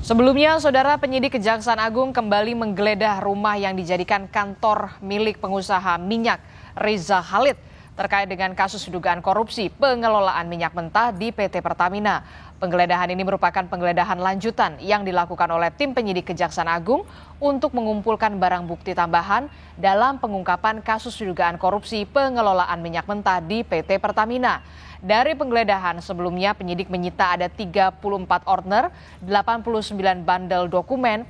Sebelumnya, saudara penyidik Kejaksaan Agung kembali menggeledah rumah yang dijadikan kantor milik pengusaha minyak Reza Khalid terkait dengan kasus dugaan korupsi pengelolaan minyak mentah di PT Pertamina. Penggeledahan ini merupakan penggeledahan lanjutan yang dilakukan oleh tim penyidik Kejaksaan Agung untuk mengumpulkan barang bukti tambahan dalam pengungkapan kasus dugaan korupsi pengelolaan minyak mentah di PT Pertamina. Dari penggeledahan sebelumnya, penyidik menyita ada 34 order, 89 bandel dokumen,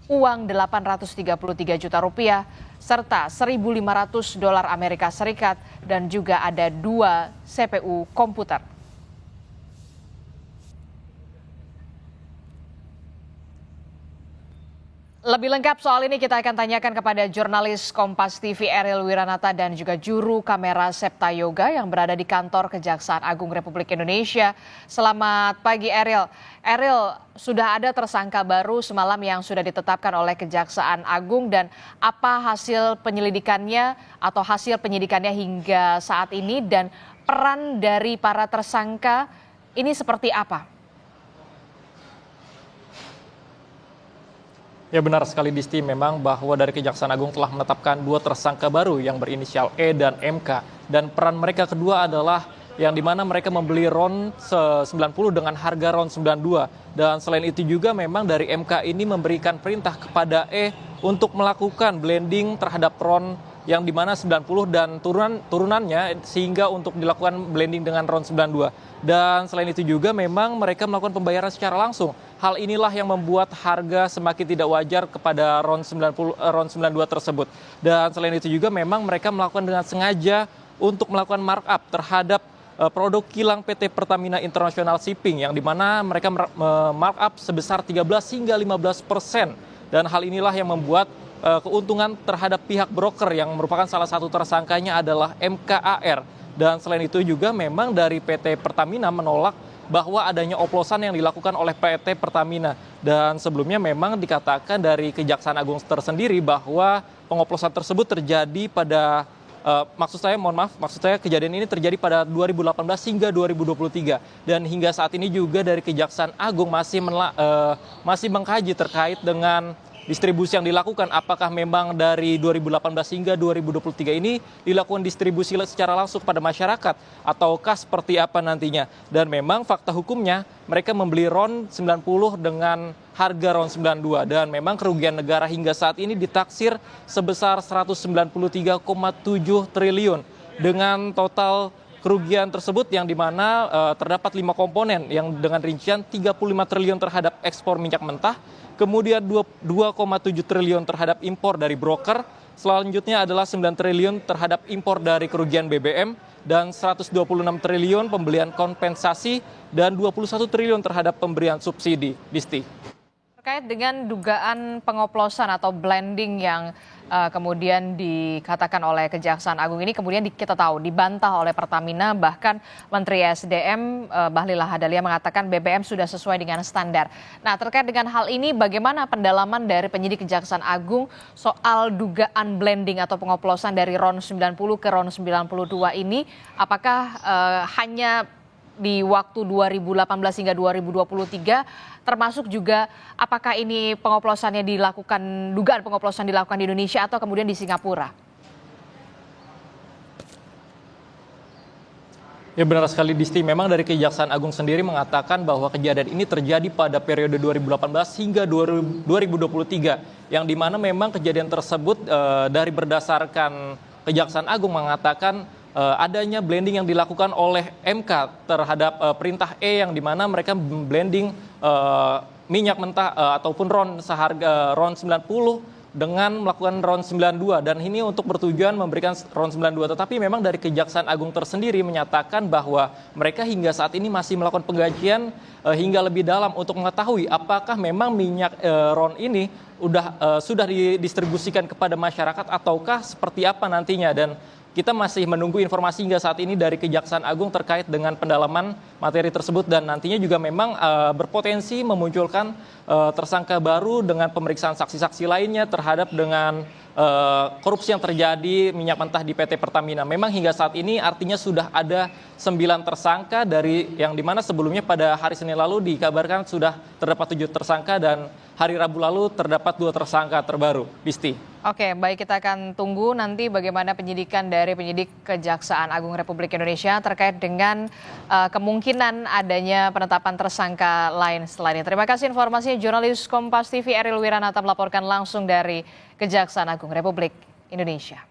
uang 833 juta rupiah, serta 1.500 dolar Amerika Serikat dan juga ada 2 CPU komputer. Lebih lengkap soal ini kita akan tanyakan kepada jurnalis Kompas TV Ariel Wiranata dan juga juru kamera Septa Yoga yang berada di kantor Kejaksaan Agung Republik Indonesia. Selamat pagi Ariel. Ariel, sudah ada tersangka baru semalam yang sudah ditetapkan oleh Kejaksaan Agung dan apa hasil penyelidikannya atau hasil penyidikannya hingga saat ini dan peran dari para tersangka ini seperti apa? Ya benar sekali Disti, memang bahwa dari Kejaksaan Agung telah menetapkan 2 tersangka baru yang berinisial E dan MK. Dan peran mereka kedua adalah yang dimana mereka membeli RON 90 dengan harga RON 92. Dan selain itu juga memang dari MK ini memberikan perintah kepada E untuk melakukan blending terhadap RON yang dimana 90 dan turunannya sehingga untuk dilakukan blending dengan RON 92. Dan selain itu juga memang mereka melakukan pembayaran secara langsung. Hal inilah yang membuat harga semakin tidak wajar kepada RON 92 tersebut. Dan selain itu juga memang mereka melakukan dengan sengaja untuk melakukan markup terhadap produk kilang PT Pertamina International Shipping yang dimana mereka markup sebesar 13 hingga 15%. Dan hal inilah yang membuat keuntungan terhadap pihak broker yang merupakan salah satu tersangkanya adalah MKAR. Dan selain itu juga memang dari PT Pertamina menolak bahwa adanya oplosan yang dilakukan oleh PT Pertamina. Dan sebelumnya memang dikatakan dari Kejaksaan Agung tersendiri bahwa pengoplosan tersebut terjadi pada maksud saya kejadian ini terjadi pada 2018 hingga 2023. Dan hingga saat ini juga dari Kejaksaan Agung masih mengkaji terkait dengan distribusi yang dilakukan, apakah memang dari 2018 hingga 2023 ini dilakukan distribusi secara langsung kepada masyarakat ataukah seperti apa nantinya. Dan memang fakta hukumnya mereka membeli RON 90 dengan harga RON 92 dan memang kerugian negara hingga saat ini ditaksir sebesar 193,7 triliun dengan total kerugian tersebut yang dimana terdapat 5 komponen yang dengan rincian 35 triliun terhadap ekspor minyak mentah, kemudian 2,7 triliun terhadap impor dari broker, selanjutnya adalah 9 triliun terhadap impor dari kerugian BBM, dan 126 triliun pembelian kompensasi, dan 21 triliun terhadap pemberian subsidi. Disti. Terkait dengan dugaan pengoplosan atau blending yang kemudian dikatakan oleh Kejaksaan Agung ini kemudian kita tahu dibantah oleh Pertamina, bahkan Menteri SDM Bahlil Lahadalia mengatakan BBM sudah sesuai dengan standar. Nah, terkait dengan hal ini bagaimana pendalaman dari penyidik Kejaksaan Agung soal dugaan blending atau pengoplosan dari RON 90 ke RON 92 ini? Apakah hanya di waktu 2018 hingga 2023, termasuk juga apakah ini pengoplosannya dilakukan, dugaan pengoplosan dilakukan di Indonesia atau kemudian di Singapura? Ya benar sekali Disti, memang dari Kejaksaan Agung sendiri mengatakan bahwa kejadian ini terjadi pada periode 2018 hingga 2023, yang dimana memang kejadian tersebut dari berdasarkan Kejaksaan Agung mengatakan adanya blending yang dilakukan oleh MK terhadap perintah E yang dimana mereka blending minyak mentah ataupun RON seharga RON 90 dengan melakukan RON 92, dan ini untuk bertujuan memberikan RON 92. Tetapi memang dari Kejaksaan Agung tersendiri menyatakan bahwa mereka hingga saat ini masih melakukan pengkajian hingga lebih dalam untuk mengetahui apakah memang minyak RON ini sudah didistribusikan kepada masyarakat ataukah seperti apa nantinya. Dan kita masih menunggu informasi hingga saat ini dari Kejaksaan Agung terkait dengan pendalaman materi tersebut dan nantinya juga memang berpotensi memunculkan tersangka baru dengan pemeriksaan saksi-saksi lainnya terhadap dengan korupsi yang terjadi minyak mentah di PT Pertamina. Memang hingga saat ini artinya sudah ada 9 tersangka dari yang dimana sebelumnya pada hari Senin lalu dikabarkan sudah terdapat 7 tersangka dan hari Rabu lalu terdapat 2 tersangka terbaru. Bisti. Oke, baik, kita akan tunggu nanti bagaimana penyidikan dari penyidik Kejaksaan Agung Republik Indonesia terkait dengan kemungkinan adanya penetapan tersangka lain setelah ini. Terima kasih informasinya jurnalis Kompas TV Eril Wiranata melaporkan langsung dari Kejaksaan Agung Republik Indonesia.